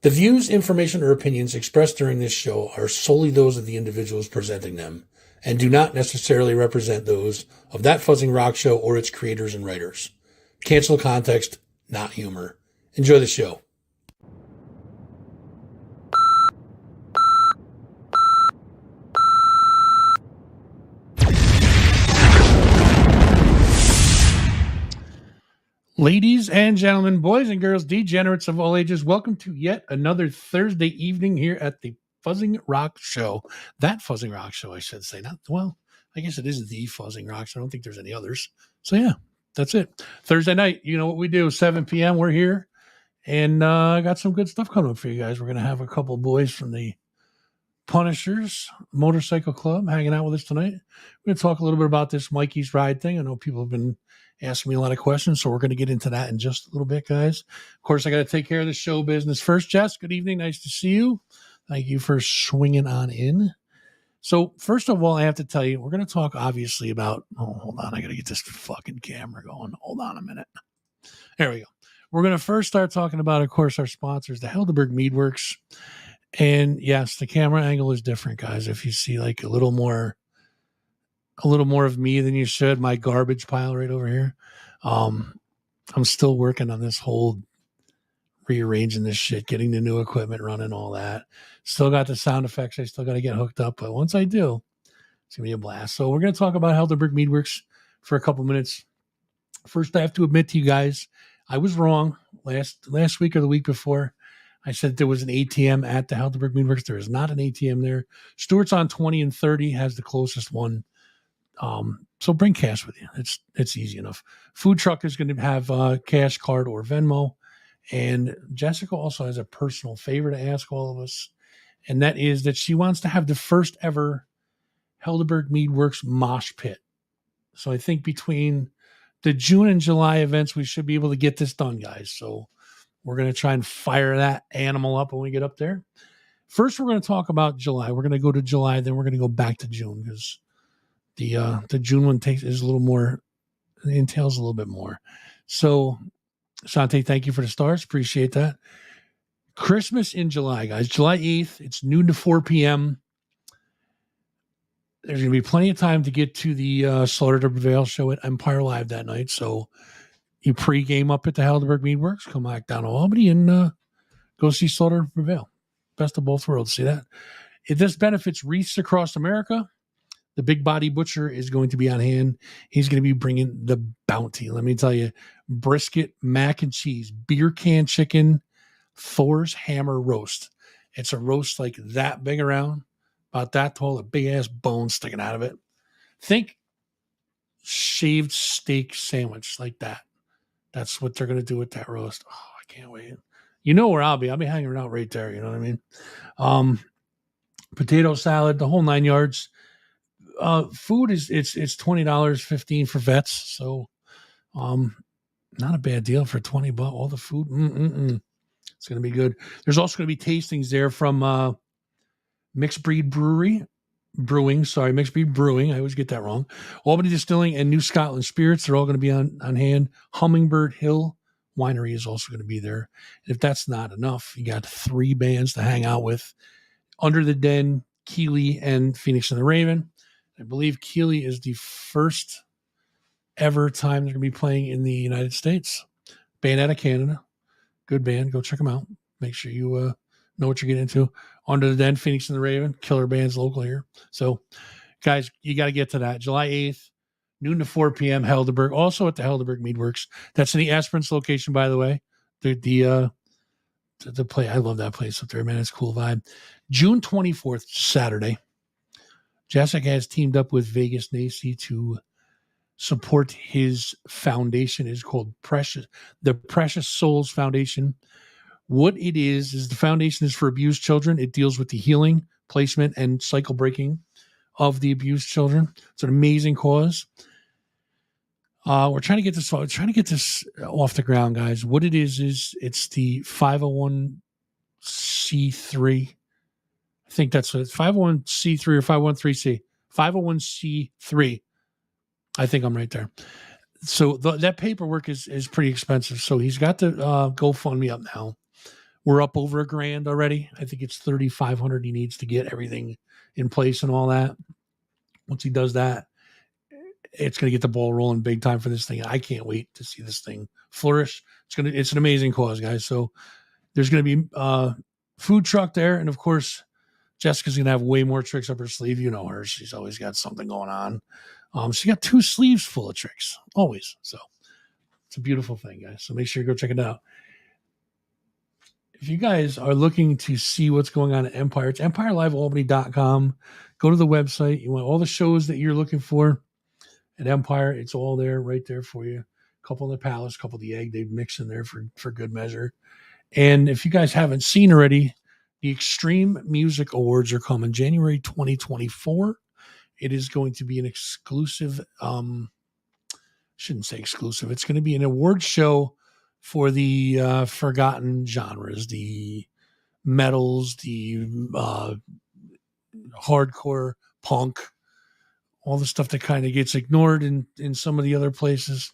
The views, information, or opinions expressed during this show are solely those of the individuals presenting them and do not necessarily represent those of That Fuzzing Rock Show or its creators and writers. Cancel context, not humor. Enjoy the show. Ladies and gentlemen, boys and girls, degenerates of all ages, welcome to yet another Thursday evening here at the Fuzzing Rock Show. That Fuzzing Rock Show, I should say. I guess it is the Fuzzing Rock Show. I don't think there's any others. So yeah, that's it. Thursday night, you know what we do, 7 p.m., we're here. And I got some good stuff coming up for you guys. We're going to have a couple boys from the Punishers Motorcycle Club hanging out with us tonight. We're going to talk a little bit about this Mikeys Ride thing. I know people have been asking me a lot of questions, so we're going to get into that in just a little bit, guys. Of course, I got to take care of the show business first. Jess, good evening. Nice to see you. Thank you for swinging on in. So, first of all, I have to tell you, we're going to talk, obviously, about... Oh, hold on. I got to get this fucking camera going. Hold on a minute. There we go. We're going to first start talking about, of course, our sponsors, the Helderberg Meadworks. And, yes, the camera angle is different, guys. If you see, like, a little more of me than you should, my garbage pile right over here. I'm still working on this whole rearranging this shit, getting the new equipment running, all that. Still got the sound effects. I still got to get hooked up. But once I do, it's going to be a blast. So we're going to talk about Helderberg Meadworks for a couple minutes. First, I have to admit to you guys, I was wrong last week or the week before. I said there was an ATM at the Helderberg Meadworks. There is not an ATM there. Stewart's on 20 and 30 has the closest one. So bring cash with you. It's easy enough. Food truck is going to have cash card or Venmo. And Jessica also has a personal favor to ask all of us. And that is that she wants to have the first ever Helderberg Meadworks mosh pit. So I think between the June and July events, we should be able to get this done, guys. So we're going to try and fire that animal up when we get up there. First, we're going to talk about July. We're going to go to July, then we're going to go back to June because the June one is a little more, entails a little bit more. So, Shante, thank you for the stars. Appreciate that. Christmas in July, guys. July 8th. It's noon to 4 p.m. There's going to be plenty of time to get to the Slaughter to Prevail show at Empire Live that night. So you pregame up at the Helderberg Meadworks, come back down to Albany and go see Slaughter to Prevail. Best of both worlds. See that? This benefits wreaths across America. The Big Body Butcher is going to be on hand. He's going to be bringing the bounty. Let me tell you, brisket, mac and cheese, beer can chicken, Thor's Hammer roast. It's a roast like that big around, about that tall, a big-ass bone sticking out of it. Think shaved steak sandwich like that. That's what they're going to do with that roast. Oh, I can't wait. You know where I'll be. I'll be hanging out right there. You know what I mean? Potato salad, the whole 9 yards. Food is it's $20, $15 for vets. So, not a bad deal for $20. All the food, it's going to be good. There's also going to be tastings there from Mixed Breed Brewing. Mixed Breed Brewing. I always get that wrong. Albany Distilling and New Scotland Spirits. They're all going to be on hand. Hummingbird Hill Winery is also going to be there. And if that's not enough, you got 3 bands to hang out with: Under the Den, Keeley, and Phoenix and the Raven. I believe Keeley is the first ever time they're going to be playing in the United States. Band out of Canada. Good band. Go check them out. Make sure you know what you're getting into. Under the Den, Phoenix and the Raven. Killer bands local here. So, guys, you got to get to that. July 8th, noon to 4 p.m., Helderberg. Also at the Helderberg Meadworks. That's in the Esperance location, by the way. The play. I love that place up there, man. It's a cool vibe. June 24th, Saturday. Jessica has teamed up with Vegas Nacy to support his foundation. It's called the Precious Souls Foundation. What it is the foundation is for abused children. It deals with the healing, placement, and cycle breaking of the abused children. It's an amazing cause. We're trying to get this off the ground, guys. What it is it's the 501c3. I think that's what it's 501c3 or 513c. 501c3. I think I'm right there. So that paperwork is pretty expensive. So he's got the GoFundMe up now. We're up over $1,000 already. I think it's 3,500 he needs to get everything in place and all that. Once he does that, it's going to get the ball rolling big time for this thing. I can't wait to see this thing flourish. It's an amazing cause, guys. So there's going to be food truck there, and of course, Jessica's going to have way more tricks up her sleeve. You know her; she's always got something going on. She got 2 sleeves full of tricks, always. So it's a beautiful thing, guys. So make sure you go check it out. If you guys are looking to see what's going on at Empire, it's EmpireLiveAlbany.com. Go to the website. You want all the shows that you're looking for at Empire. It's all there, right there for you. A couple in the Palace, a couple of the Egg. They mix in there for good measure. And if you guys haven't seen already, the Extreme Music Awards are coming January 2024. It is going to be an exclusive, shouldn't say exclusive. It's going to be an award show for the forgotten genres, the metals, the hardcore punk, all the stuff that kind of gets ignored in some of the other places.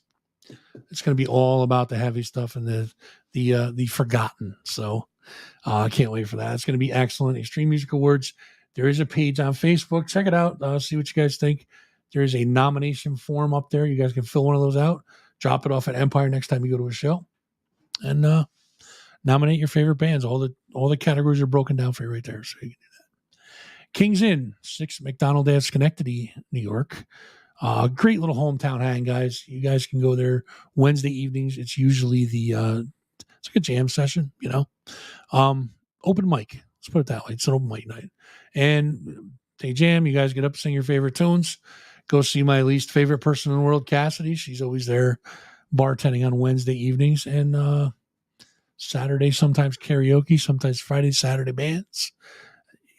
It's going to be all about the heavy stuff and the forgotten. So I can't wait for that. It's going to be excellent. Extreme Music Awards. There is a page on Facebook. Check it out. See what you guys think. There is a nomination form up there. You guys can fill one of those out. Drop it off at Empire next time you go to a show, and nominate your favorite bands. All the categories are broken down for you right there, so you can do that. King's Inn, 6 McDonald Ave, Schenectady, New York. Great little hometown hang, guys. You guys can go there Wednesday evenings. It's usually it's like a jam session, you know. Open mic. Let's put it that way. It's an open mic night. And they jam. You guys get up, sing your favorite tunes. Go see my least favorite person in the world, Cassidy. She's always there bartending on Wednesday evenings. And Saturday, sometimes karaoke, sometimes Friday, Saturday bands.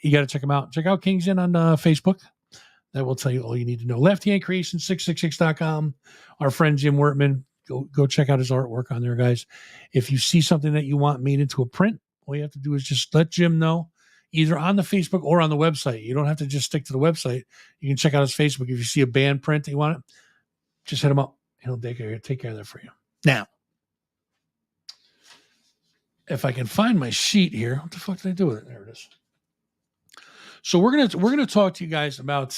You got to check them out. Check out King's Inn on Facebook. That will tell you all you need to know. Left Hand Creation, 666.com. Our friend Jim Wertman, go check out his artwork on there, guys. If you see something that you want made into a print, all you have to do is just let Jim know, either on the Facebook or on the website. You don't have to just stick to the website. You can check out his Facebook. If you see a band print that you want it, just hit him up. He'll take care of that for you. Now, if I can find my sheet here, what the fuck did I do with it? There it is. So we're gonna talk to you guys about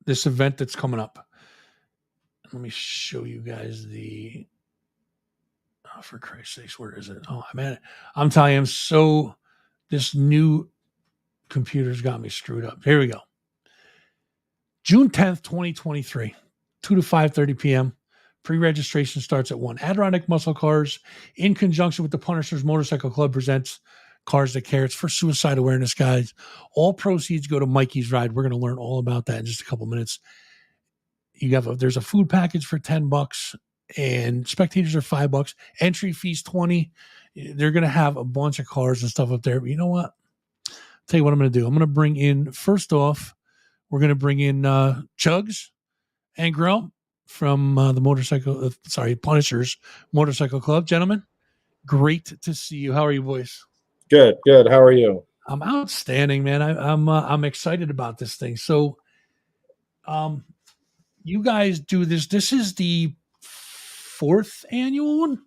this event that's coming up. Let me show you guys for Christ's sakes, where is it? Oh man, I'm telling you, this new computer's got me screwed up. Here we go. June 10th, 2023, 2 to 5:30 p.m. Pre-registration starts at 1. Adirondack Muscle Cars, in conjunction with the Punishers Motorcycle Club, presents Cars That Care. It's for suicide awareness, guys. All proceeds go to Mikeys Ride. We're going to learn all about that in just a couple minutes. There's a food package for $10, and spectators are $5. Entry fees $20. They're going to have a bunch of cars and stuff up there. But you know what? I'll tell you what I'm going to do. I'm going to bring in, first off, we're going to bring in Chugs and Grill from the Punishers Motorcycle Club. Gentlemen, great to see you. How are you, boys? Good. How are you? I'm outstanding, man. I'm excited about this thing. So, you guys do this. This is the 4th annual one?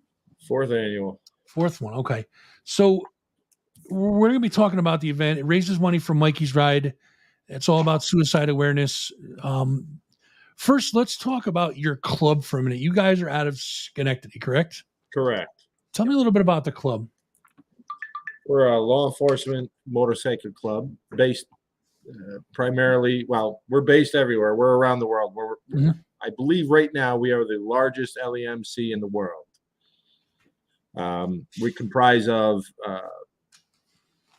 4th annual. 4th one. Okay. So we're going to be talking about the event. It raises money for Mikeys Ride. It's all about suicide awareness. First, let's talk about your club for a minute. You guys are out of Schenectady, correct? Correct. Tell me a little bit about the club. We're a law enforcement motorcycle club based primarily, we're based everywhere. We're around the world. I believe right now we are the largest LEMC in the world. We comprise of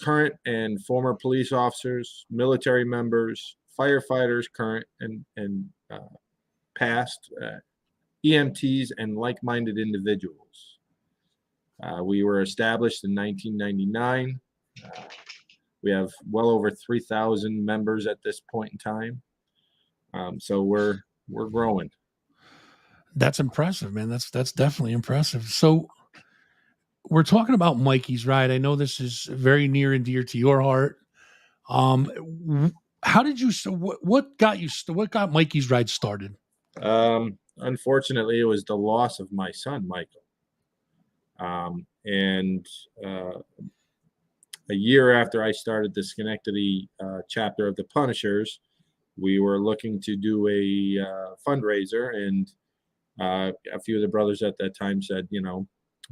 current and former police officers, military members, firefighters, current and past, EMTs, and like-minded individuals. We were established in 1999. We have well over 3,000 members at this point in time. So we're growing. That's impressive, man. That's definitely impressive. So we're talking about Mikeys Ride. I know this is very near and dear to your heart. How did you? What got Mikeys Ride started? Unfortunately, it was the loss of my son, Michael. And a year after I started the Schenectady chapter of the Punishers, we were looking to do a fundraiser, and a few of the brothers at that time said,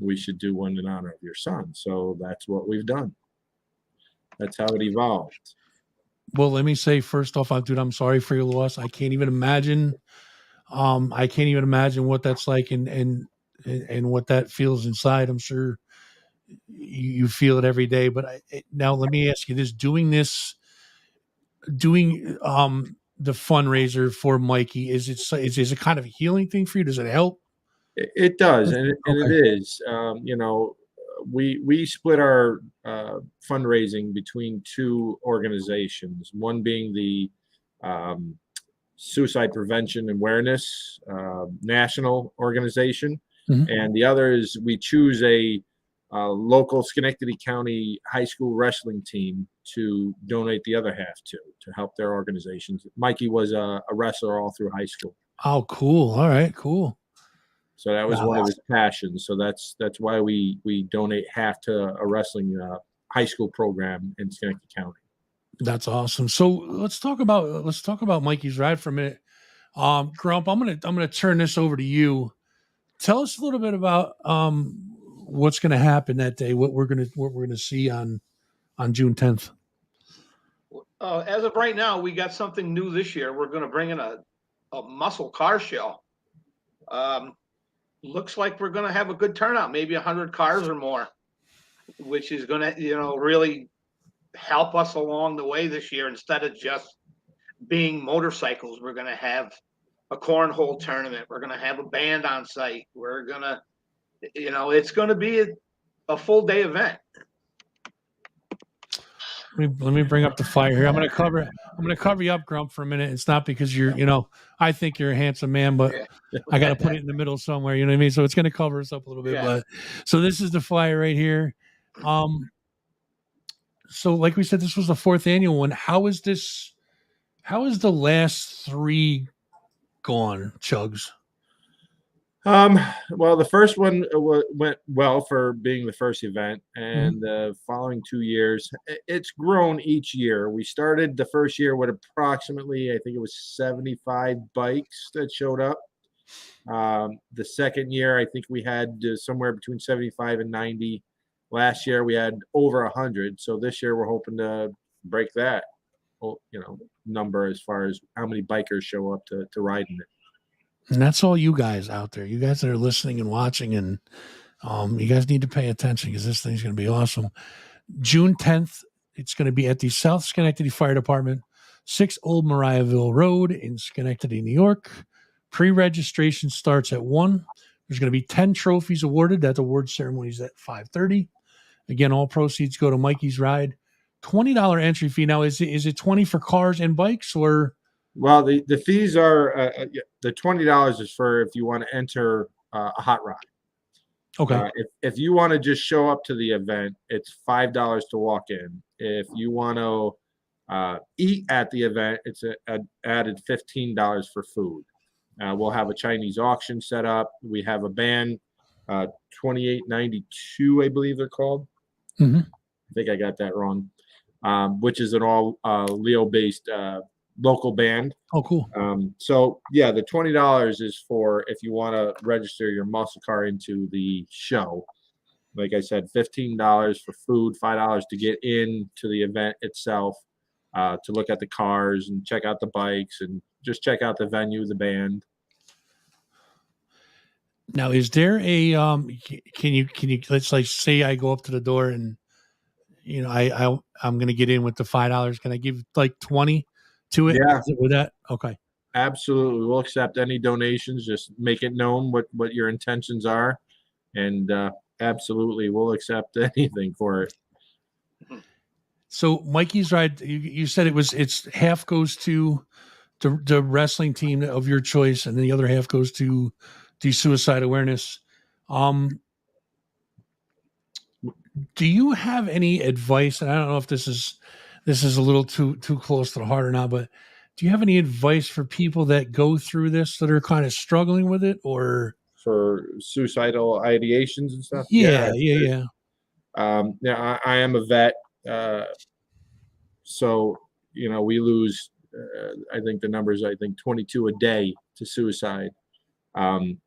we should do one in honor of your son. So that's what we've done. That's how it evolved. Well, let me say first off, dude, I'm sorry for your loss. I can't even imagine. I can't even imagine what that's like and what that feels inside. I'm sure you feel it every day. But now let me ask you this: doing the fundraiser for Mikey, is it kind of a healing thing for you? Does it help? It does, and it Okay. is. We split our fundraising between two organizations. One being the um, Suicide Prevention Awareness National Organization, Mhm. and the other is we choose a local Schenectady County high school wrestling team to donate the other half to help their organizations. Mikey was a wrestler all through high school. Oh, cool. All right, cool. So that was Now one of his passions. So that's why we donate half to a wrestling high school program in Schenectady County. that's awesome. So let's talk about Mikey's Ride for a minute. Grump, I'm gonna turn this over to you. Tell us a little bit about what's gonna happen that day, what we're gonna see on June 10th. As of right now, we got something new this year. We're going to bring in a muscle car show. Looks like we're going to have a good turnout, maybe 100 cars or more, which is going to, really help us along the way this year. Instead of just being motorcycles, we're going to have a cornhole tournament. We're going to have a band on site. We're going to, it's going to be a full day event. Let me bring up the fire here. I'm gonna cover you up, Grump, for a minute. It's not because I think you're a handsome man, but I got to put it in the middle somewhere. You know what I mean? So it's gonna cover us up a little bit. Yeah. But so this is the flyer right here. So like we said, this was the fourth annual one. How is this? How is the last three gone, Chugs? Well, the first one went well for being the first event, and the following 2 years, it's grown each year. We started the first year with approximately, I think it was 75 bikes that showed up. The second year, I think we had somewhere between 75 and 90. Last year, we had over 100. So this year, we're hoping to break that, number as far as how many bikers show up to ride in it. And that's all you guys out there. You guys that are listening and watching, and you guys need to pay attention because this thing's going to be awesome. June 10th, it's going to be at the South Schenectady Fire Department, 6 Old Mariahville Road in Schenectady, New York. Pre-registration starts at 1. There's going to be 10 trophies awarded. That award ceremony is at 5:30. Again, all proceeds go to Mikey's Ride. $20 entry fee. Now, is it 20 for cars and bikes, or? Well, the fees are the $20 is for if you want to enter a hot rod. Okay. If you want to just show up to the event, it's $5 to walk in. If you want to eat at the event, it's added $15 for food. We'll have a Chinese auction set up. We have a band, 2892, I believe they're called. Mm-hmm. I think I got that wrong. Which is an all Leo-based local band. Oh, cool. So yeah, the $20 is for if you want to register your muscle car into the show. Like I said, $15 for food, $5 to get into the event itself, to look at the cars and check out the bikes and just check out the venue, the band. Now, is there a can you let's like say I go up to the door and I'm going to get in with the $5. Can I give like 20 to it? Yeah. With that? Okay. Absolutely. We'll accept any donations. Just make it known what your intentions are. And absolutely, we'll accept anything for it. So Mikey's Ride, you said it's half goes to the wrestling team of your choice, and then the other half goes to the suicide awareness. Do you have any advice? And I don't know if this is a little too close to the heart or not, but do you have any advice for people that go through this that are kind of struggling with it, or? for suicidal ideations and stuff. Yeah. Yeah. Yeah, I am a vet, so we lose. I think the numbers. I think 22 a day to suicide.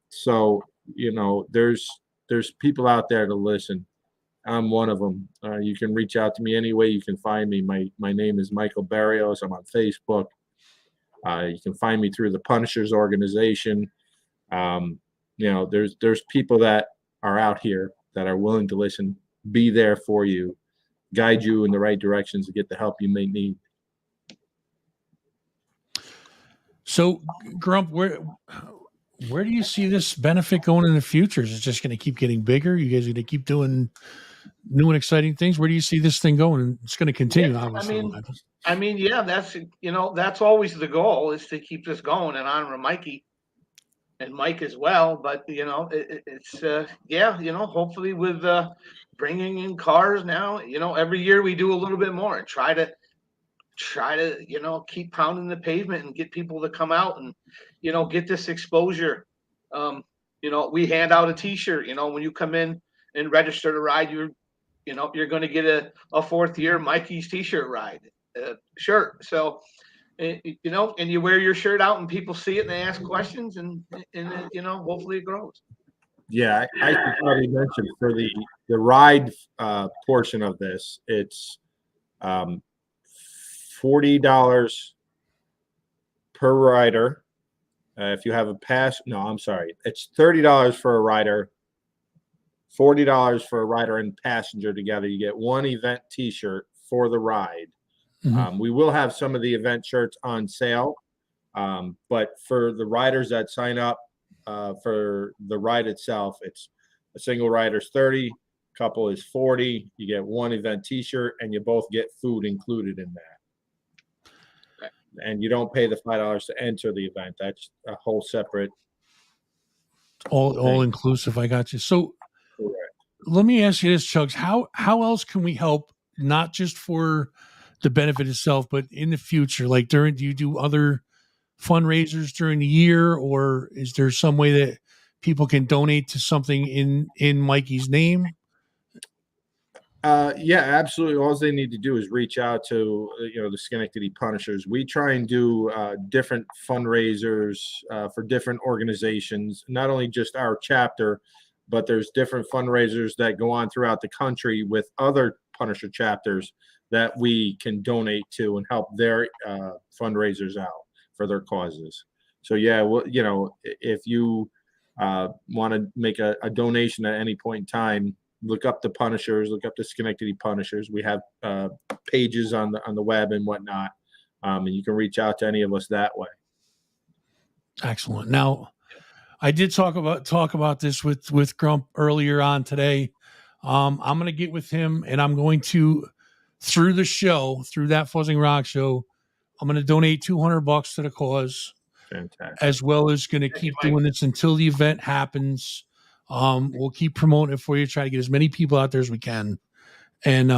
So there's people out there to listen. I'm one of them. You can reach out to me any way you can find me. My name is Michael Barrios. I'm on Facebook. You can find me through the Punishers organization. There's people that are out here that are willing to listen, be there for you, guide you in the right directions to get the help you may need. So, Grump, where do you see this benefit going in the future? Is it just going to keep getting bigger? You guys are going to keep doing new and exciting things? Where do you see this thing going? It's going to continue, Yeah, obviously. yeah, that's always the goal, is to keep this going and honor Mikey and Mike as well. But hopefully with bringing in cars now, every year we do a little bit more and try to keep pounding the pavement and get people to come out and get this exposure. We hand out a T-shirt. When you come in and register to ride, you're going to get a fourth year Mikeys T-shirt ride shirt. So and you wear your shirt out and people see it and they ask questions, and hopefully it grows. Yeah, I should probably mention for the ride portion of this, it's $40 per rider. If you have a pass, no, I'm sorry, it's $30 for a rider, $40 for a rider and passenger together. You get one event T-shirt for the ride. Mm-hmm. We will have some of the event shirts on sale, but for the riders that sign up for the ride itself, it's a single rider's 30, couple is 40. You get one event T-shirt, and you both get food included in that. And you don't pay the $5 to enter the event. That's a whole separate. All inclusive. I got you. So, correct. Let me ask you this, Chugs. How else can we help, not just for the benefit itself, but in the future? Like do you do other fundraisers during the year, or is there some way that people can donate to something in Mikey's name? Yeah, absolutely. All they need to do is reach out to the Schenectady Punishers. We try and do different fundraisers for different organizations, not only just our chapter, but there's different fundraisers that go on throughout the country with other Punisher chapters that we can donate to and help their fundraisers out for their causes. So yeah, well, if you want to make a donation at any point in time, look up the Punishers, look up the Schenectady Punishers. We have pages on the web and whatnot, and you can reach out to any of us that way. Excellent. Now, I did talk about this with Grump earlier on today. I'm going to get with him, and I'm going to, through the show, through that Fuzzing Rock show, I'm going to donate $200 to the cause. Fantastic. As well as going to keep doing this until the event happens. We'll keep promoting it for you, try to get as many people out there as we can. And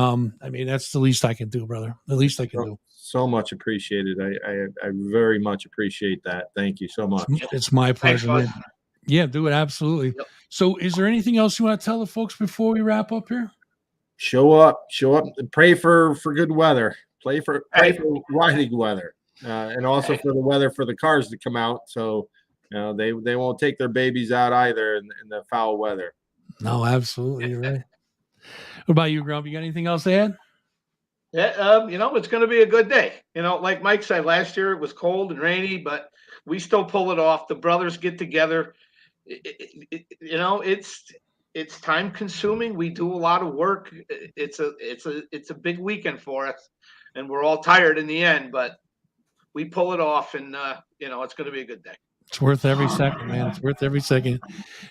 that's the least I can do, brother. The least I can do. So much appreciated. I very much appreciate that. Thank you so much. It's my pleasure. Thanks, yeah, do it. Absolutely. Yep. So is there anything else you want to tell the folks before we wrap up here? Show up, pray for good weather, pray for riding weather, and also for the weather for the cars to come out. So, they won't take their babies out either in the foul weather. No, absolutely. You're right. What about you, Grump? You got anything else to add? Yeah, it's going to be a good day. Like Mike said, last year it was cold and rainy, but we still pull it off. The brothers get together. It's time consuming. We do a lot of work. It's a big weekend for us, and we're all tired in the end, but we pull it off, and it's going to be a good day. It's worth every second, man. It's worth every second.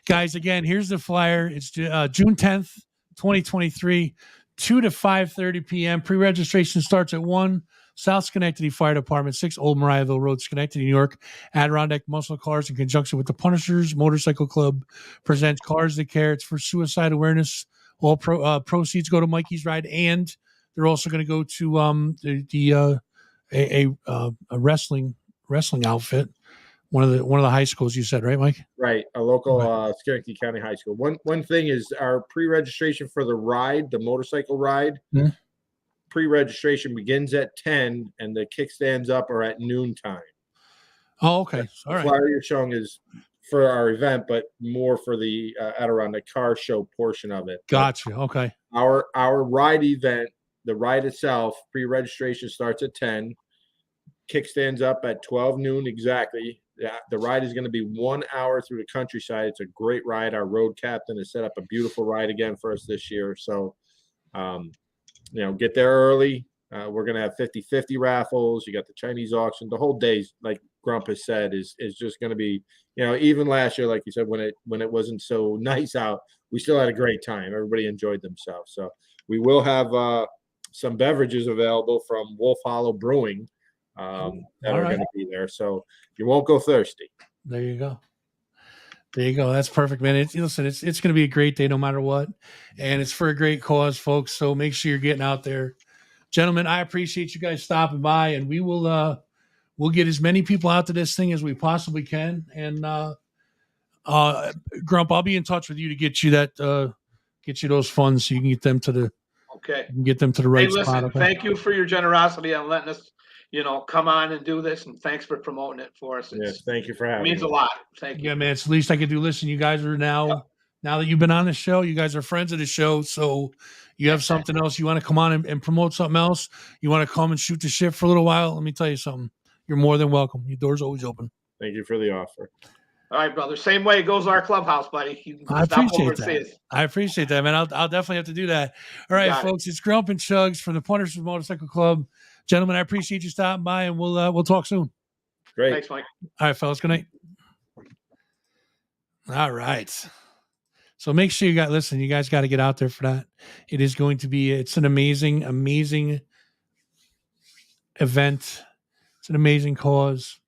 Guys, again, here's the flyer. It's June 10th, 2023, 2 to 5:30 p.m. Pre-registration starts at 1. South Schenectady Fire Department, 6 Old Mariahville Road, Schenectady, New York. Adirondack Muscle Cars, in conjunction with the Punishers Motorcycle Club, presents Cars That Care. It's for suicide awareness. All proceeds go to Mikeys Ride, and they're also going to go to a wrestling outfit. one of the high schools you said, right, Mike? Right, a local Schenectady County high school. One thing is our pre-registration for the ride, the motorcycle ride. Mhm. Pre-registration begins at 10, and the kickstands up are at noontime. Oh, okay. All The right. flyer you're showing is for our event, but more for the Adirondack car show portion of it. Gotcha. Okay. Our ride event, the ride itself, pre-registration starts at 10. Kickstands up at 12 noon exactly. The ride is going to be 1 hour through the countryside. It's a great ride. Our road captain has set up a beautiful ride again for us this year. So, get there early. We're going to have 50-50 raffles. You got the Chinese auction. The whole day, like Grump has said, is just going to be, even last year, like you said, when it wasn't so nice out, we still had a great time. Everybody enjoyed themselves. So we will have some beverages available from Wolf Hollow Brewing. That are going to be there, so you won't go thirsty. There you go. That's perfect, man. It's going to be a great day no matter what, and it's for a great cause, folks. So make sure you're getting out there, gentlemen. I appreciate you guys stopping by, and we will we'll get as many people out to this thing as we possibly can. And Grump, I'll be in touch with you to get you those funds so you can get them to the right listen, spot. Okay? Thank you for your generosity on letting us, come on and do this, and thanks for promoting it for us. Yes, thank you for having me. It means a lot. Thank you. Yeah, man, it's the least I could do. Listen, you guys are now that you've been on the show, you guys are friends of the show, so you have something else you want to come on and promote something else. You want to come and shoot the shit for a little while. Let me tell you something. You're more than welcome. Your door's always open. Thank you for the offer. All right, brother. Same way it goes our clubhouse, buddy. You can I appreciate stop over and see us. I appreciate that, man. I'll definitely have to do that. All right, folks. It's Grump and Chugs from the Punters Motorcycle Club. Gentlemen, I appreciate you stopping by, and we'll talk soon. Great. Thanks, Mike. All right, fellas. Good night. All right. So make sure you guys got to get out there for that. It is going to be, it's an amazing, amazing event. It's an amazing cause.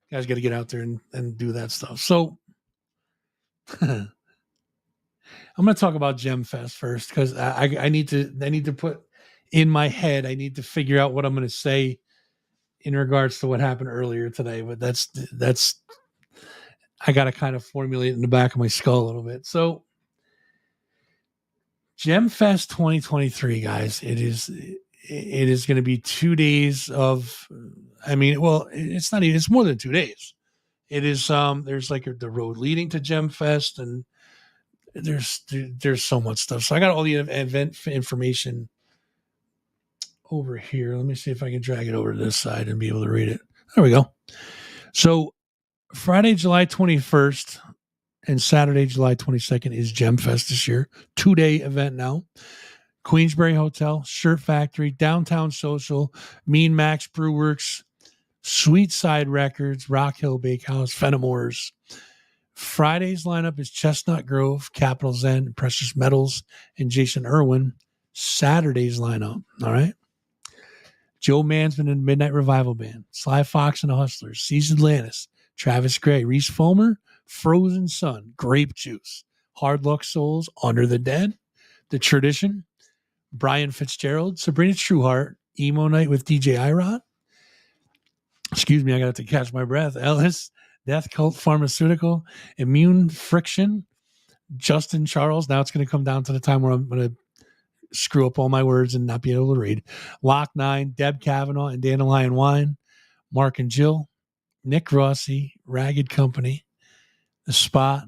You guys got to get out there and do that stuff. So I'm going to talk about Gem Fest first, because I need to put in my head, I need to figure out what I'm going to say in regards to what happened earlier today. But that's I got to kind of formulate it in the back of my skull a little bit. So Gem Fest 2023, guys, it is going to be 2 days of, it's not even, it's more than 2 days. It is, there's like the road leading to Gem Fest, and there's so much stuff. So I got all the event information over here. Let me see if I can drag it over to this side and be able to read it. There we go. So Friday, July 21st and Saturday, July 22nd is Gem Fest this year. 2-day event now. Queensbury Hotel, Shirt Factory, Downtown Social, Mean Max Brewworks, Sweet Side Records, Rock Hill Bakehouse, Fenimore's. Friday's lineup is Chestnut Grove, Capital Zen, Precious Metals, and Jason Irwin. Saturday's lineup, all right? Joe Mansman and Midnight Revival Band, Sly Fox and the Hustlers, Seasoned Lannis, Travis Gray, Reese Fulmer, Frozen Sun, Grape Juice, Hard Luck Souls, Under the Dead, The Tradition, Brian Fitzgerald, Sabrina Trueheart, Emo Night with DJ Irod. Excuse me, I got to catch my breath. Ellis, Death Cult Pharmaceutical, Immune Friction, Justin Charles. Now it's going to come down to the time where I'm going to screw up all my words and not be able to read. Lock 9, Deb Kavanaugh and Dandelion Wine, Mark and Jill, Nick Rossi, Ragged Company, The Spot,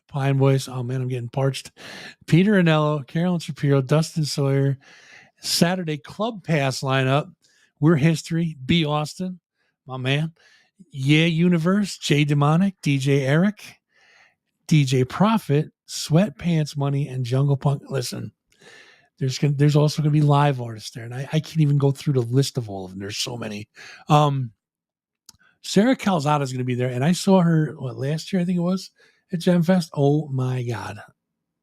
Pine Boys. Oh man, I'm getting parched. Peter Anello, Carolyn Shapiro, Dustin Sawyer. Saturday Club Pass lineup. We're History, B. Austin, my man. Yeah Universe, Jay Demonic, DJ Eric, DJ Profit, Sweatpants Money, and Jungle Punk. Listen, there's also going to be live artists there, and I can't even go through the list of all of them. There's so many. Sarah Calzada is going to be there, and I saw her last year, I think it was, at Gem Fest. Oh my God,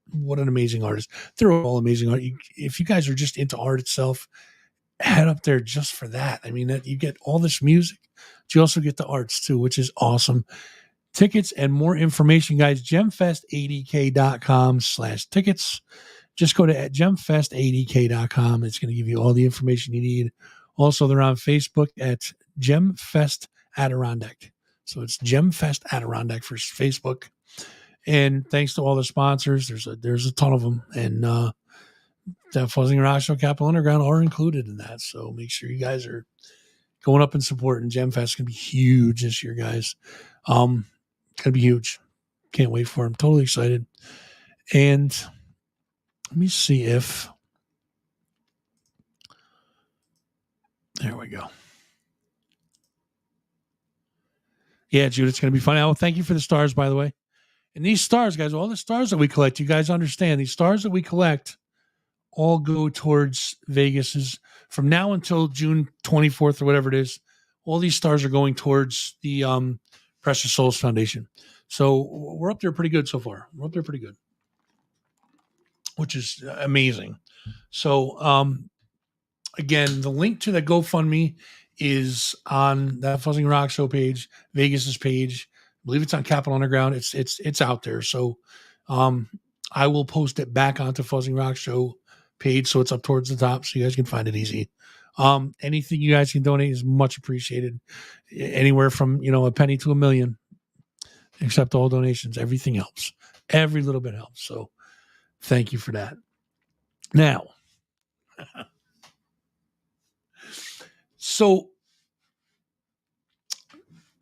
what an amazing artist! They're all amazing art. If you guys are just into art itself, head up there just for that. I mean, you get all this music, but you also get the arts too, which is awesome. Tickets and more information, guys, gemfest80k.com/tickets. Just go to gemfest80k.com. It's going to give you all the information you need. Also, they're on Facebook at Gemfest Adirondack. So it's GemFest Adirondack for Facebook. And thanks to all the sponsors, there's a ton of them. And that Fuzzing Rock Show, Capital Underground are included in that. So make sure you guys are going up and supporting. GemFest can be huge this year, guys. Gonna be huge. Can't wait for it. I'm totally excited. And let me see if there we go. Yeah, Jude, it's going to be fun. Oh, thank you for the stars, by the way. And these stars, guys, all the stars that we collect, you guys understand, these stars that we collect all go towards Vegas's from now until June 24th or whatever it is. All these stars are going towards the Precious Souls Foundation. So we're up there pretty good so far. We're up there pretty good, which is amazing. So again, the link to the GoFundMe is on that Fuzzing Rock Show page, Vegas's page. I believe it's on Capital Underground. It's out there. So I will post it back onto Fuzzing Rock Show page, so it's up towards the top, so you guys can find it easy. Anything you guys can donate is much appreciated. Anywhere from a penny to $1 million. Accept all donations. Everything helps. Every little bit helps. So thank you for that. Now, so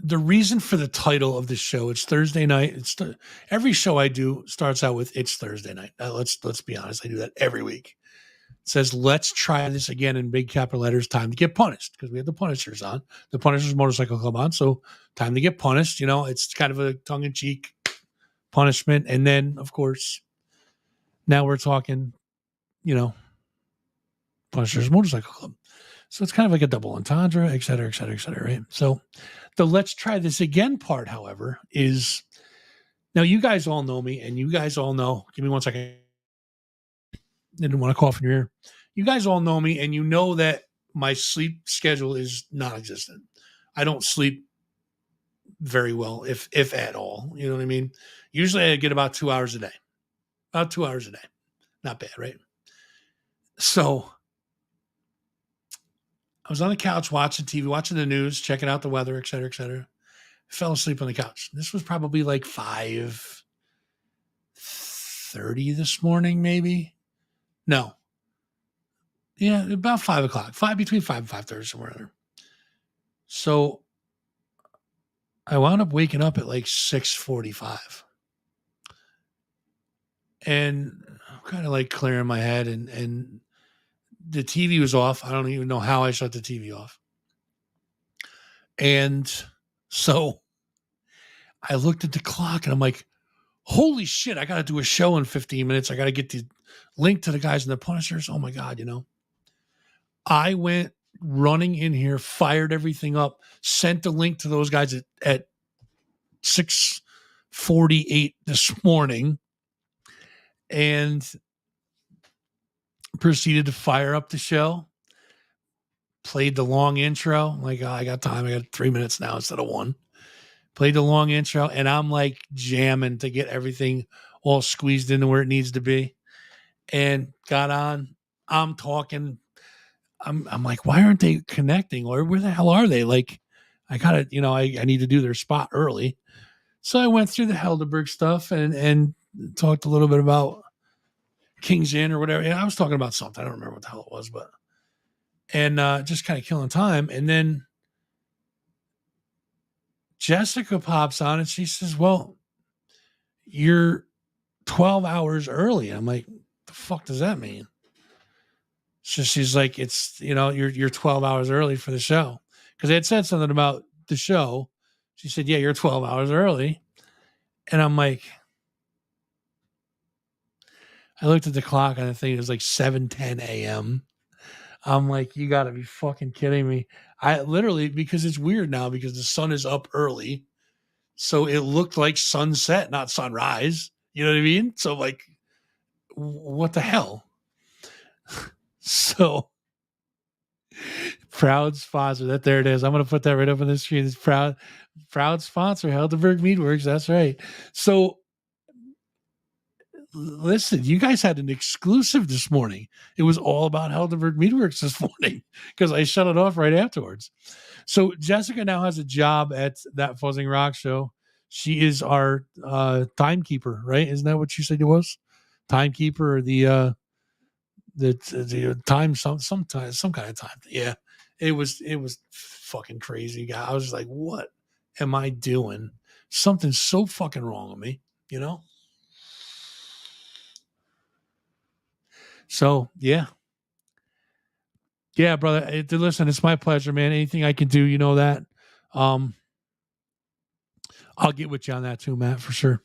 the reason for the title of the show, it's Thursday night. Every show I do starts out with "It's Thursday night." Let's be honest. I do that every week. It says, "Let's try this again" in big capital letters. Time to get punished, because we have the Punishers on, the Punishers Motorcycle Club on. So time to get punished. It's kind of a tongue-in-cheek punishment. And then, of course, now we're talking, Punishers Motorcycle Club. So it's kind of like a double entendre, et cetera, et cetera, et cetera, right? So the "let's try this again" part, however, is now you guys all know me, and you guys all know. Give me 1 second. I didn't want to cough in your ear. You guys all know me, and you know that my sleep schedule is non-existent. I don't sleep very well, if at all. You know what I mean? Usually I get about 2 hours a day. About 2 hours a day. Not bad, right? So I was on the couch watching TV, watching the news, checking out the weather, et cetera, et cetera. I fell asleep on the couch. This was probably like 5:30 this morning, maybe. No. Yeah, about 5 o'clock. Between 5 and 5:30, somewhere there. So I wound up waking up at like 6:45. And I'm kind of like clearing my head, and the TV was off. I don't even know how I shut the TV off. And so I looked at the clock and I'm like, holy shit, I got to do a show in 15 minutes. I got to get the link to the guys in the Punishers. Oh my God, I went running in here, fired everything up, sent the link to those guys at 6:48 this morning, and proceeded to fire up the show. Played the long intro. Like, I got time. I got 3 minutes now instead of 1. Played the long intro, and I'm like jamming to get everything all squeezed into where it needs to be. And got on. I'm talking. I'm like, why aren't they connecting? Or where the hell are they? Like, I gotta, I need to do their spot early. So I went through the Helderberg stuff and talked a little bit about King's Inn or whatever. I was talking about something. I don't remember what the hell it was, and just kind of killing time. And then Jessica pops on and she says, well, you're 12 hours early. I'm like, the fuck does that mean? So she's like, it's, you're 12 hours early for the show. Because they had said something about the show. She said, yeah, you're 12 hours early. And I'm like, I looked at the clock and I think it was like 7:10 a.m. I'm like, you got to be fucking kidding me. I literally, because it's weird now because the sun is up early. So it looked like sunset, not sunrise. You know what I mean? So like, what the hell? So proud sponsor. There it is. I'm going to put that right up on the screen. It's proud sponsor, Helderberg Meatworks. That's right. So listen, you guys had an exclusive this morning. It was all about Helderberg Meatworks this morning because I shut it off right afterwards. So Jessica now has a job at That Fuzzing Rock Show. She is our timekeeper, right? Isn't that what you said it was? Timekeeper or the time some kind of time. Yeah. It was fucking crazy. I was like, what am I doing? Something's so fucking wrong with me, you know? So yeah. Yeah, brother. Listen, it's my pleasure, man. Anything I can do, you know that. I'll get with you on that too, Matt, for sure.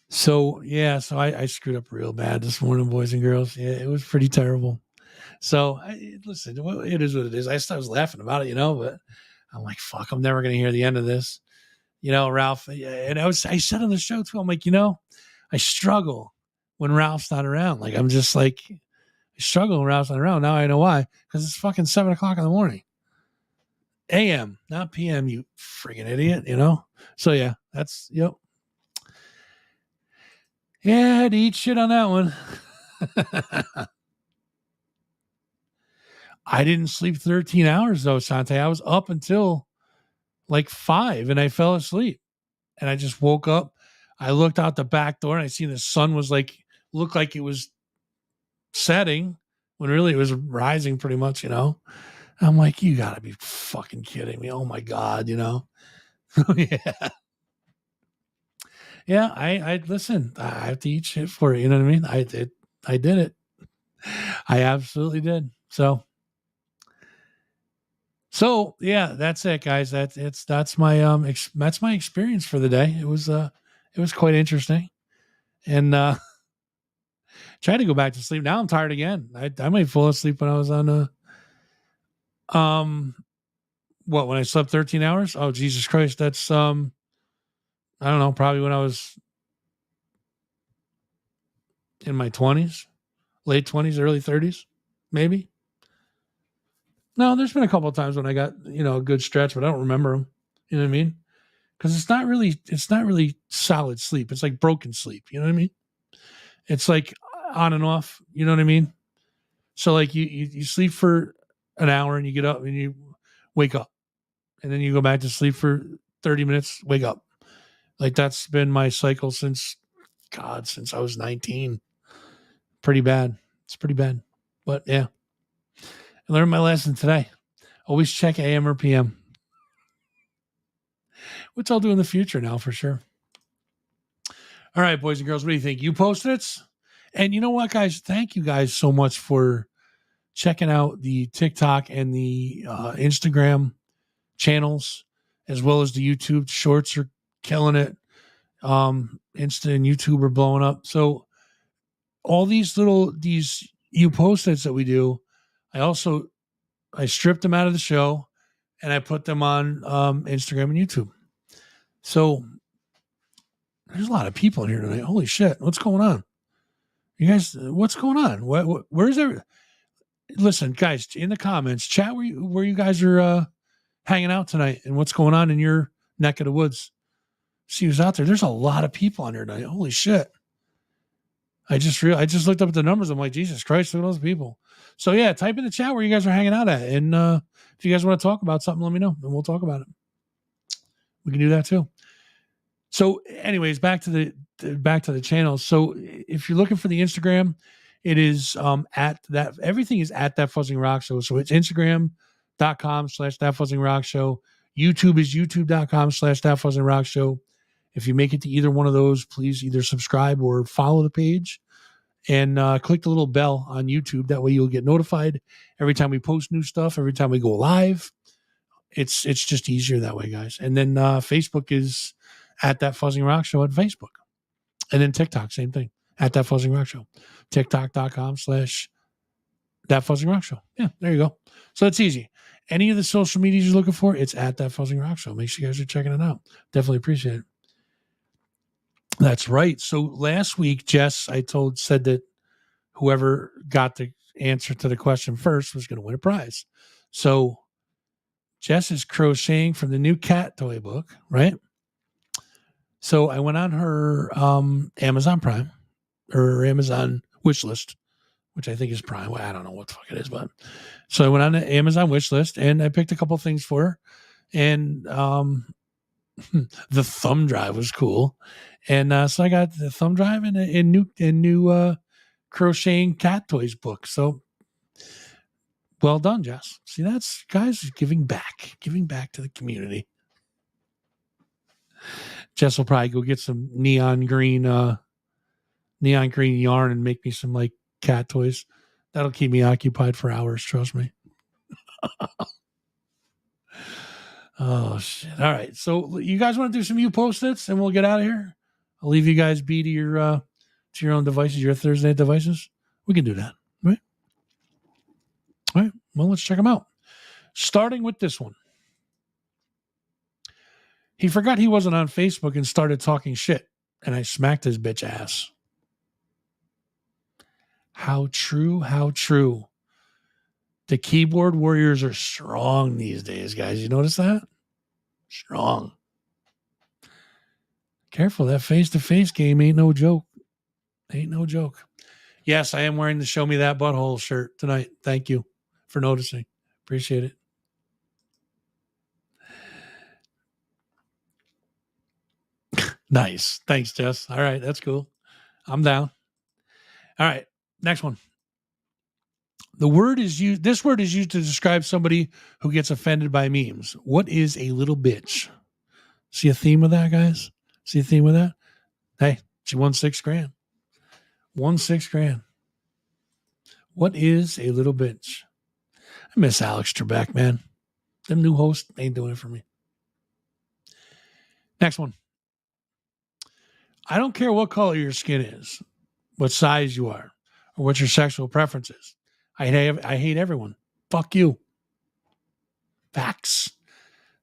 So yeah, so I screwed up real bad this morning, boys and girls. Yeah, it was pretty terrible. So listen, it is what it is. I was laughing about it, you know, but I'm like, fuck, I'm never gonna hear the end of this, you know, Ralph. And I said on the show too, I'm like, you know, I struggle when Ralph's not around. Like I'm just like I struggle when Ralph's not around. Now I know why, because it's fucking 7:00 in the morning, a.m., not p.m. You friggin' idiot, you know. So yeah, that's yep. Yeah, I had to eat shit on that one. I didn't sleep 13 hours though, Sante. I was up until like 5 and I fell asleep. And I just woke up. I looked out the back door and I seen the sun was looked like it was setting when really it was rising pretty much, you know. I'm like, you gotta be fucking kidding me. Oh my God, you know. Yeah. Yeah, I listen, I have to eat shit for it, you know what I mean? I did it. I absolutely did. So yeah, that's it, guys. That's my that's my experience for the day. It was quite interesting. And tried to go back to sleep. Now I'm tired again. I might fall asleep when I was on when I slept 13 hours? Oh Jesus Christ, that's I don't know, probably when I was in my 20s, late 20s, early 30s, maybe. No, there's been a couple of times when I got, you know, a good stretch, but I don't remember them. You know what I mean? Because it's not really solid sleep. It's like broken sleep. You know what I mean? It's like on and off. You know what I mean? So like you sleep for an hour and you get up and you wake up, and then you go back to sleep for 30 minutes, wake up. Like that's been my cycle since I was 19. Pretty bad. It's pretty bad. But yeah, I learned my lesson today. Always check AM or PM, which I'll do in the future now for sure. All right, boys and girls, what do you think? You posted it? And you know what, guys? Thank you guys so much for checking out the TikTok and the Instagram channels, as well as the YouTube shorts are killing it. Insta and YouTube are blowing up. So all these you post-its that we do, I stripped them out of the show and I put them on Instagram and YouTube. So there's a lot of people in here tonight. Holy shit. What's going on? You guys, what's going on? Where's there? Listen, guys, in the comments, chat where you guys are hanging out tonight and what's going on in your neck of the woods. See who's out there. There's a lot of people on here tonight. Holy shit. I just looked up at the numbers. I'm like, Jesus Christ, look at those people. So yeah, type in the chat where you guys are hanging out at. And if you guys want to talk about something, let me know and we'll talk about it. We can do that too. So anyways, back to the channel. So if you're looking for the Instagram, it is at that, everything is at That Fuzzing Rock Show. So it's Instagram.com/That Fuzzing Rock Show. YouTube is youtube.com/That Fuzzing Rock Show. If you make it to either one of those, please either subscribe or follow the page and click the little bell on YouTube. That way you'll get notified every time we post new stuff, every time we go live. It's just easier that way, guys. And then Facebook is at That Fuzzing Rock Show on Facebook. And then TikTok, same thing, at That Fuzzing Rock Show. TikTok.com/That Fuzzing Rock Show. Yeah, there you go. So it's easy. Any of the social medias you're looking for, it's at That Fuzzing Rock Show. Make sure you guys are checking it out. Definitely appreciate it. That's right. So last week, Jess, said that whoever got the answer to the question first was going to win a prize. So Jess is crocheting from the new cat toy book, right? So I went on her Amazon Prime or Amazon wish list, which I think is Prime. I don't know what the fuck it is, but so I went on the Amazon wish list and I picked a couple things for her. And the thumb drive was cool. And so I got the thumb drive and a new crocheting cat toys book. So well done, Jess. See, that's guys giving back to the community. Jess will probably go get some neon green yarn and make me some like cat toys. That'll keep me occupied for hours. Trust me. Oh shit! All right, so you guys want to do some Post-its and we'll get out of here. I'll leave you guys be to your own devices, your Thursday night devices. We can do that, right? All right. Well, let's check them out. Starting with this one. He forgot he wasn't on Facebook and started talking shit, and I smacked his bitch ass. How true, how true. The keyboard warriors are strong these days, guys. You notice that? Strong. Careful, that face-to-face game ain't no joke. Ain't no joke. Yes, I am wearing the Show Me That Butthole shirt tonight. Thank you for noticing. Appreciate it. Nice. Thanks, Jess. All right, that's cool. I'm down. All right, next one. This word is used to describe somebody who gets offended by memes. What is a little bitch? See a theme with that, guys? See a theme with that? Hey, she won $6,000. Won $6,000. What is a little bitch? I miss Alex Trebek, man. Them new hosts ain't doing it for me. Next one. I don't care what color your skin is, what size you are, or what your sexual preference is. I hate everyone. Fuck you. Facts.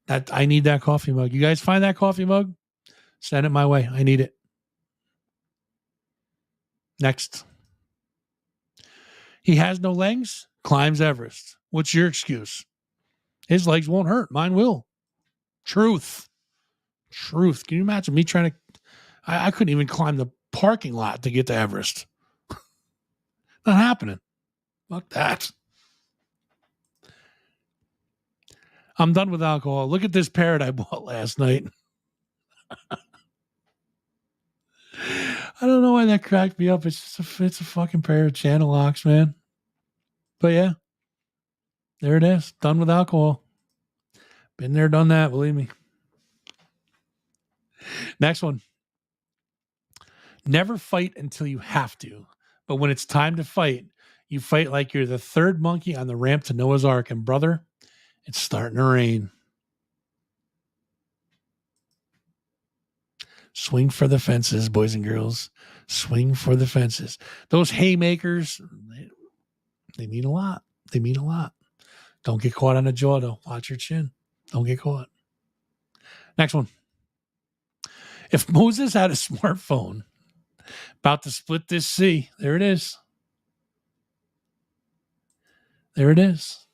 That I need that coffee mug. You guys find that coffee mug? Send it my way. I need it. Next. He has no legs, climbs Everest. What's your excuse? His legs won't hurt. Mine will. Truth. Can you imagine me trying to... I couldn't even climb the parking lot to get to Everest. Not happening. Fuck that. I'm done with alcohol. Look at this parrot I bought last night. I don't know why that cracked me up. It's a fucking pair of channel locks, man. But yeah, there it is. Done with alcohol. Been there, done that. Believe me. Next one. Never fight until you have to. But when it's time to fight, you fight like you're the third monkey on the ramp to Noah's Ark. And brother, it's starting to rain. Swing for the fences, boys and girls. Swing for the fences. Those haymakers, they mean a lot. They mean a lot. Don't get caught on the jaw, though. Watch your chin. Don't get caught. Next one. If Moses had a smartphone, about to split this sea, there it is. There it is.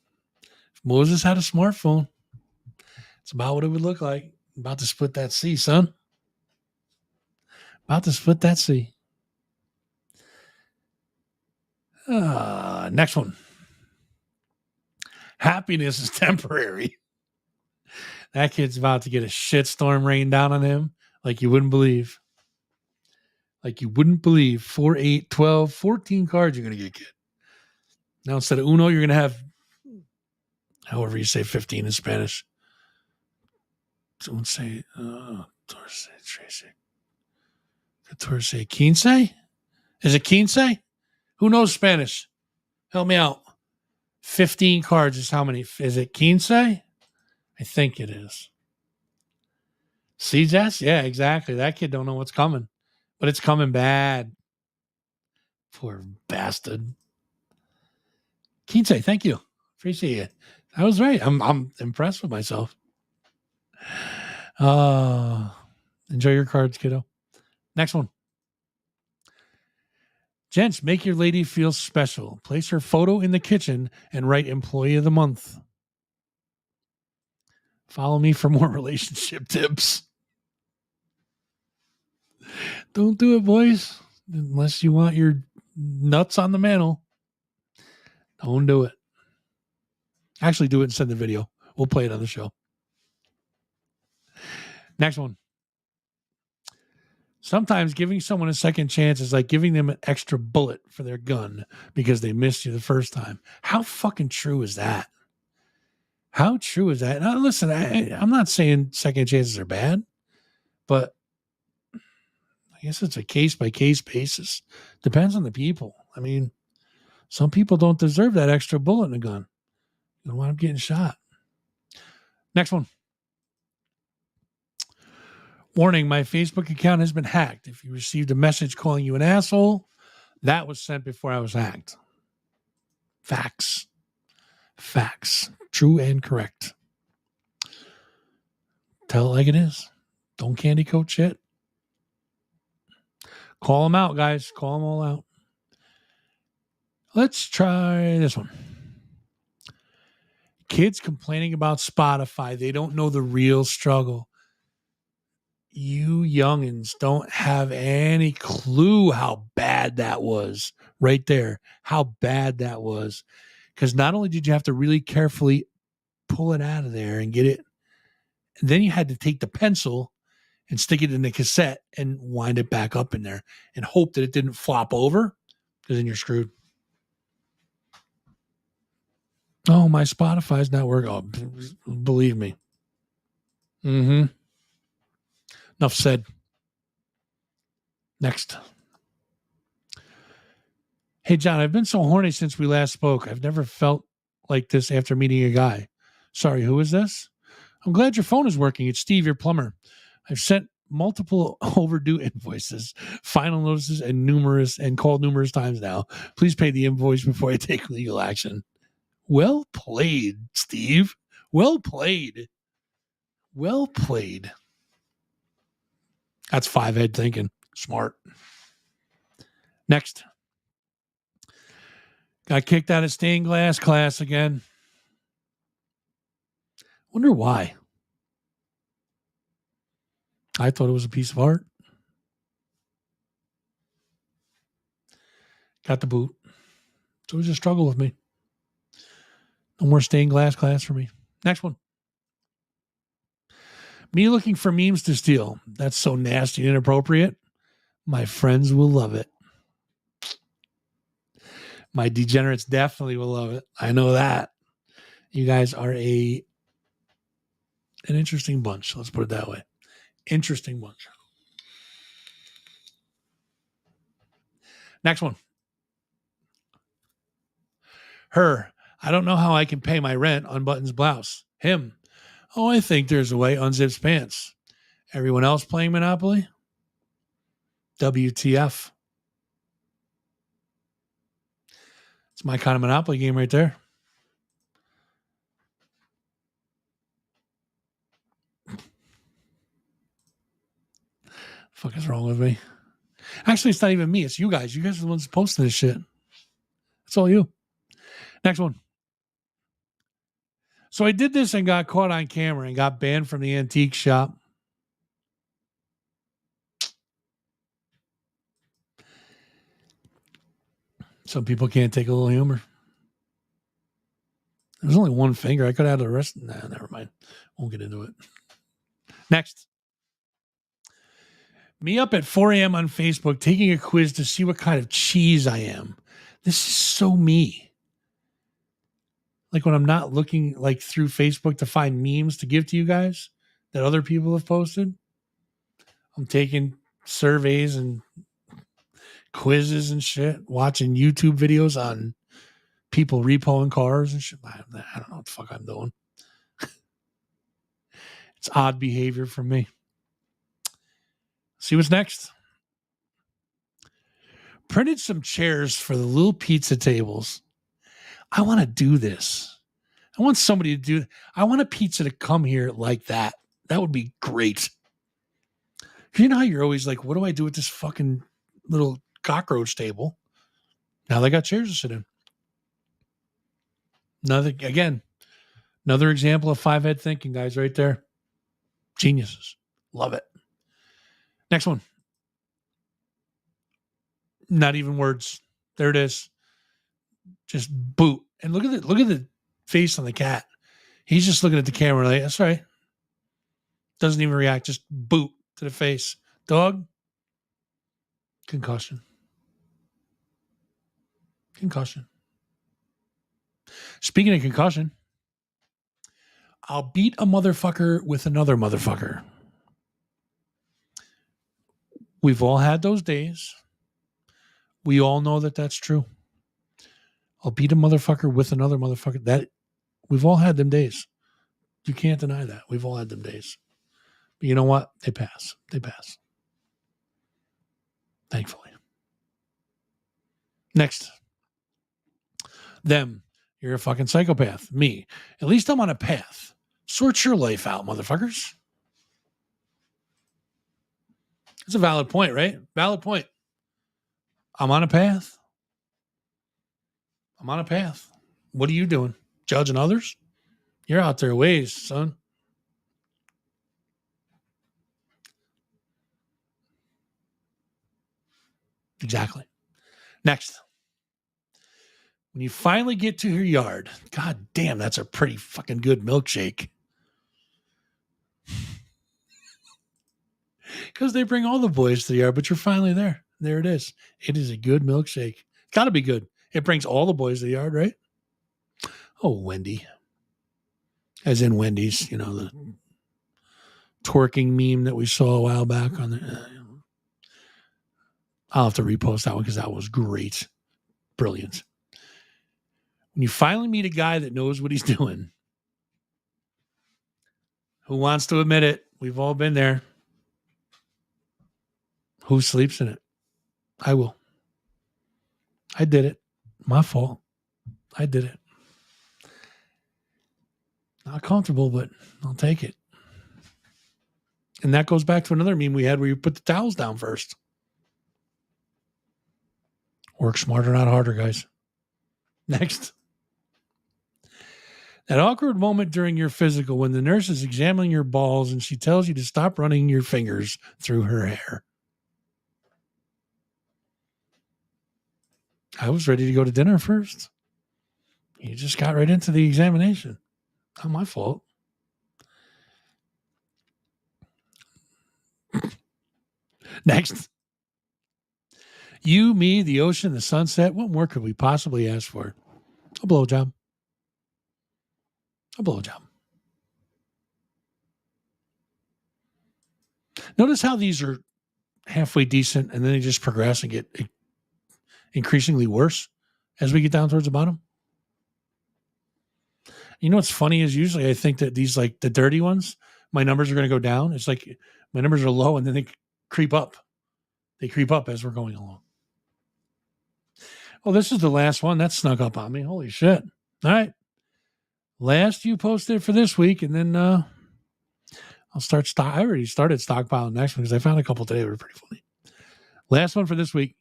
If Moses had a smartphone, it's about what it would look like. About to split that sea, son. About to split that sea. Next one. Happiness is temporary. That kid's about to get a shitstorm rain down on him like you wouldn't believe. Like you wouldn't believe. 4, 8, 12, 14 cards you're going to get, kid. Now instead of uno, you're going to have, however you say 15 in Spanish. Don't say, Catorce, quince? Is it quince? Who knows Spanish? Help me out. 15 cards is how many? Is it quince? I think it is. See, Jess? Yeah, exactly. That kid don't know what's coming. But it's coming bad. Poor bastard. Quince, thank you. Appreciate it. I was right. I'm impressed with myself. Enjoy your cards, kiddo. Next one. Gents, make your lady feel special. Place her photo in the kitchen and write Employee of the Month. Follow me for more relationship tips. Don't do it, boys. Unless you want your nuts on the mantle, don't do it. Actually, do it and send the video. We'll play it on the show. Next one. Sometimes giving someone a second chance is like giving them an extra bullet for their gun because they missed you the first time. How fucking true is that? How true is that? Now, listen, I'm not saying second chances are bad, but I guess it's a case-by-case basis. Depends on the people. I mean, some people don't deserve that extra bullet in the gun. You don't want them getting shot. Next one. Warning, my Facebook account has been hacked. If you received a message calling you an asshole, that was sent before I was hacked. Facts. Facts. True and correct. Tell it like it is. Don't candy coat shit. Call them out, guys. Call them all out. Let's try this one. Kids complaining about Spotify. They don't know the real struggle. You youngins don't have any clue how bad that was right there. How bad that was. Because not only did you have to really carefully pull it out of there and get it, then you had to take the pencil and stick it in the cassette and wind it back up in there and hope that it didn't flop over, because then you're screwed. Oh, my Spotify's not working. Oh, believe me. Mm-hmm. Enough said. Next. Hey, John, I've been so horny since we last spoke. I've never felt like this after meeting a guy. Sorry, who is this? I'm glad your phone is working. It's Steve, your plumber. I've sent multiple overdue invoices, final notices, and called numerous times now. Please pay the invoice before I take legal action. Well played, Steve. Well played. Well played. That's 5-head thinking. Smart. Next. Got kicked out of stained glass class again. Wonder why. I thought it was a piece of art. Got the boot. So it was a struggle with me. No more stained glass class for me. Next one. Me looking for memes to steal. That's so nasty and inappropriate. My friends will love it. My degenerates definitely will love it. I know that. You guys are an interesting bunch. Let's put it that way. Interesting bunch. Next one. Her. I don't know how I can pay my rent. Unbuttons blouse. Him. Oh, I think there's a way. Unzips pants. Everyone else playing Monopoly? WTF. It's my kind of Monopoly game right there. Fuck is wrong with me? Actually, it's not even me. It's you guys. You guys are the ones posting this shit. It's all you. Next one. So I did this and got caught on camera and got banned from the antique shop. Some people can't take a little humor. There's only one finger. I could have the rest. Nah, never mind. Won't get into it. Next. Me up at 4 a.m. on Facebook taking a quiz to see what kind of cheese I am. This is so me. Like when I'm not looking like through Facebook to find memes to give to you guys that other people have posted. I'm taking surveys and quizzes and shit, watching YouTube videos on people repoing cars and shit. I don't know what the fuck I'm doing. It's odd behavior from me. See what's next. Printed some chairs for the little pizza tables. I want to do this. I want somebody to do. I want a pizza to come here like that. That would be great. You know how you're always like, what do I do with this fucking little cockroach table? Now they got chairs to sit in. Another example of 5-head thinking, guys, right there. Geniuses. Love it. Next one. Not even words. There it is. Just boot. And look at the face on the cat. He's just looking at the camera like, that's right. Doesn't even react. Just boot to the face. Dog. Concussion. Concussion. Speaking of concussion, I'll beat a motherfucker with another motherfucker. We've all had those days. We all know that that's true. I'll beat a motherfucker with another motherfucker. That we've all had them days. You can't deny that. We've all had them days. But you know what? They pass. They pass. Thankfully. Next. Them. You're a fucking psychopath. Me. At least I'm on a path. Sort your life out, motherfuckers. It's a valid point, right? Valid point. I'm on a path. I'm on a path. What are you doing? Judging others? You're out there ways, son. Exactly. Next. When you finally get to your yard, god damn, that's a pretty fucking good milkshake. Because they bring all the boys to the yard, but you're finally there. There it is. It is a good milkshake. Got to be good. It brings all the boys to the yard, right? Oh, Wendy. As in Wendy's, you know, the twerking meme that we saw a while back on the. I'll have to repost that one because that was great. Brilliant. When you finally meet a guy that knows what he's doing, who wants to admit it, we've all been there. Who sleeps in it? I will. I did it. My fault. I did it. Not comfortable, but I'll take it. And that goes back to another meme we had where you put the towels down first. Work smarter, not harder, guys. Next. That awkward moment during your physical when the nurse is examining your balls and she tells you to stop running your fingers through her hair. I was ready to go to dinner first. You just got right into the examination. Not my fault. Next. You, me, the ocean, the sunset. What more could we possibly ask for? A blowjob. A blowjob. Notice how these are halfway decent and then they just progress and get increasingly worse as we get down towards the bottom. You know what's funny is usually I think that these, like the dirty ones, my numbers are going to go down. It's like my numbers are low and then they creep up. They creep up as we're going along. Oh, this is the last one. That snuck up on me. Holy shit. All right. Last you posted for this week, and then I'll start stock. I already started stockpiling next one because I found a couple today that were pretty funny. Last one for this week.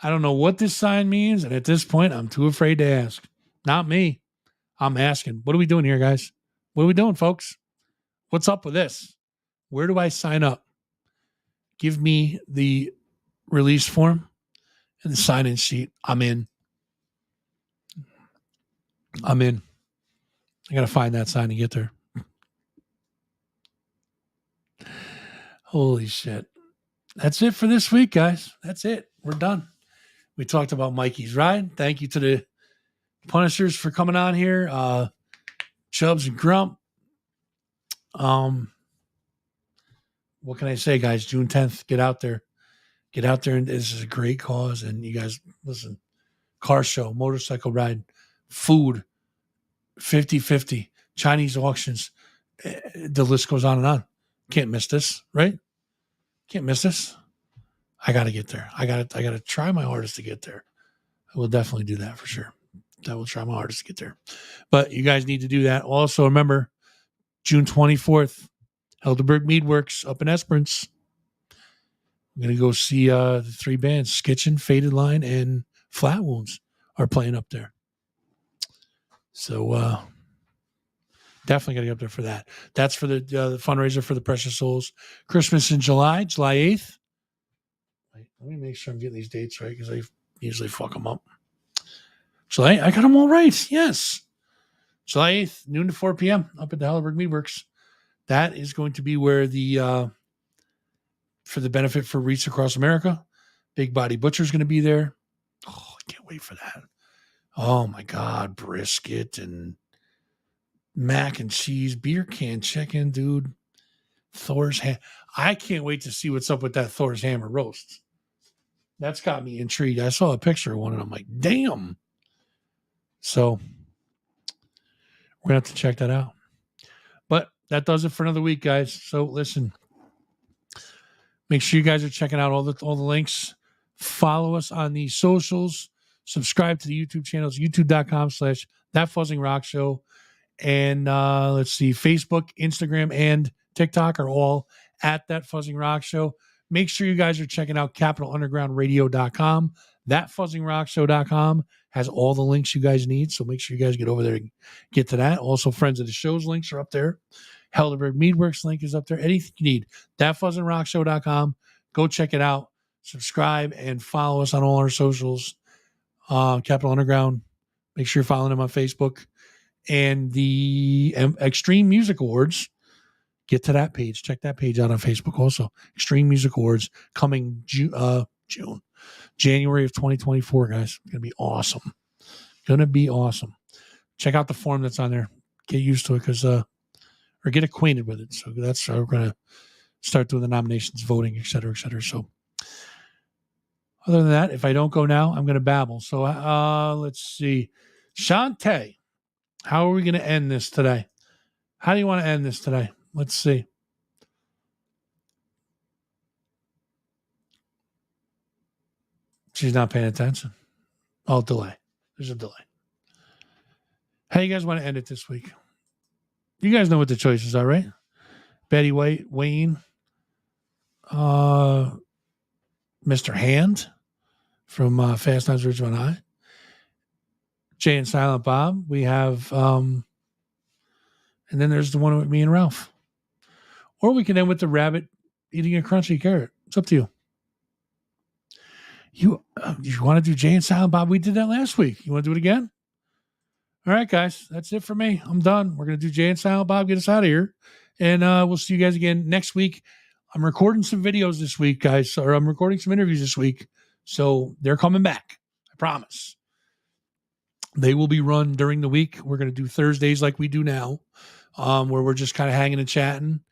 I don't know what this sign means, and at this point, I'm too afraid to ask. Not me. I'm asking. What are we doing here, guys? What are we doing, folks? What's up with this? Where do I sign up? Give me the release form and the sign-in sheet. I'm in. I'm in. I got to find that sign and get there. Holy shit. That's it for this week, guys. That's it. We're done. We talked about Mikeys Ride. Thank you to the Punishers for coming on here. Chubbs and Grump. What can I say, guys? June 10th, get out there. Get out there. And this is a great cause. And you guys, listen, car show, motorcycle ride, food, 50-50, Chinese auctions. The list goes on and on. Can't miss this, right? Can't miss this. I got to get there. I got to try my hardest to get there. I will definitely do that for sure. I will try my hardest to get there. But you guys need to do that. Also, remember, June 24th, Helderberg Meadworks up in Esperance. I'm going to go see the three bands, Skitchin, Faded Line, and Flat Wounds are playing up there. So definitely got to get up there for that. That's for the fundraiser for the Precious Souls. Christmas in July 8th. Let me make sure I'm getting these dates right because I usually fuck them up. July, I got them all right. Yes. July 8th, noon to 4 p.m. up at the Helderberg Meadworks. That is going to be where the for the benefit for Wreaths Across America. Big Body Butcher is going to be there. Oh, I can't wait for that. Oh my God, brisket and mac and cheese, beer can chicken, dude. Thor's ham. I can't wait to see what's up with that Thor's hammer roast. That's got me intrigued. I saw a picture of one and I'm like, damn. So we're gonna have to check that out. But that does it for another week, guys. So listen, make sure you guys are checking out all the links. Follow us on the socials. Subscribe to the YouTube channels, youtube.com/thatfuzzingrockshow. And let's see, Facebook, Instagram, and TikTok are all at That Fuzzing Rock Show. Make sure you guys are checking out CapitalUndergroundRadio.com. ThatFuzzingRockShow.com has all the links you guys need. So make sure you guys get over there and get to that. Also, Friends of the Show's links are up there. Helderberg Meadworks link is up there. Anything you need, ThatFuzzingRockShow.com. Go check it out. Subscribe and follow us on all our socials. Capital Underground. Make sure you're following them on Facebook. And the Extreme Music Awards, get to that page. Check that page out on Facebook also. Extreme Music Awards coming January of 2024, guys. It's going to be awesome. Going to be awesome. Check out the form that's on there. Get used to it or get acquainted with it. So that's how we're going to start doing the nominations, voting, et cetera, et cetera. So other than that, if I don't go now, I'm going to babble. So let's see. Shantae, how are we going to end this today? How do you want to end this today? Let's see. She's not paying attention. Oh, delay. There's a delay. How do you guys want to end it this week? You guys know what the choices are, right? Betty White, Wayne, Mr. Hand from Fast Times at Ridgemont High, Jay and Silent Bob. We have, and then there's the one with me and Ralph. Or we can end with the rabbit eating a crunchy carrot. It's up to you. You want to do Jay and Silent Bob? We did that last week. You want to do it again? All right, guys. That's it for me. I'm done. We're going to do Jay and Silent Bob. Get us out of here. And we'll see you guys again next week. I'm recording some videos this week, guys. Or I'm recording some interviews this week. So they're coming back. I promise. They will be run during the week. We're going to do Thursdays like we do now, where we're just kind of hanging and chatting.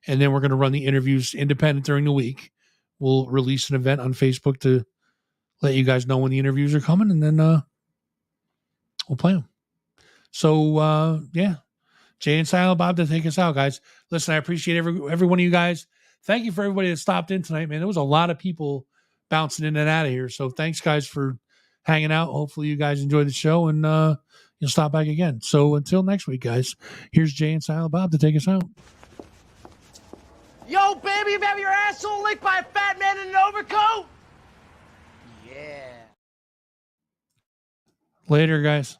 And then we're going to run the interviews independent during the week. We'll release an event on Facebook to let you guys know when the interviews are coming, and then we'll play them. So, yeah, Jay and Silent Bob to take us out, guys. Listen, I appreciate every one of you guys. Thank you for everybody that stopped in tonight, man. There was a lot of people bouncing in and out of here. So thanks, guys, for hanging out. Hopefully you guys enjoyed the show, and you'll stop back again. So until next week, guys, here's Jay and Silent Bob to take us out. Yo, baby, you have your asshole licked by a fat man in an overcoat? Yeah. Later, guys.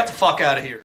Get the fuck out of here.